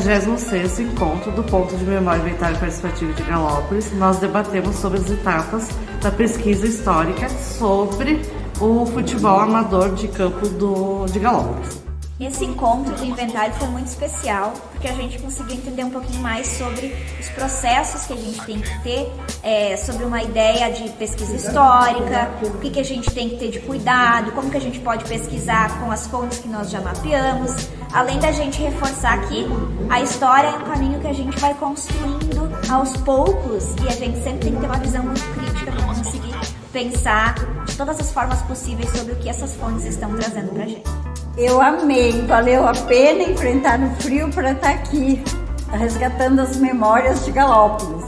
56º encontro do Ponto de Memória e Inventário Participativo de Galópolis, nós debatemos sobre as etapas da pesquisa histórica sobre o futebol amador de campo de Galópolis. Esse encontro do inventário foi muito especial, porque a gente conseguiu entender um pouquinho mais sobre os processos que a gente tem que ter, sobre uma ideia de pesquisa histórica, o que a gente tem que ter de cuidado, como que a gente pode pesquisar com as fontes que nós já mapeamos, além da gente reforçar que a história é um caminho que a gente vai construindo aos poucos e a gente sempre tem que ter uma visão muito crítica para conseguir pensar de todas as formas possíveis sobre o que essas fontes estão trazendo para a gente. Eu amei, valeu a pena enfrentar o frio para estar aqui, resgatando as memórias de Galópolis.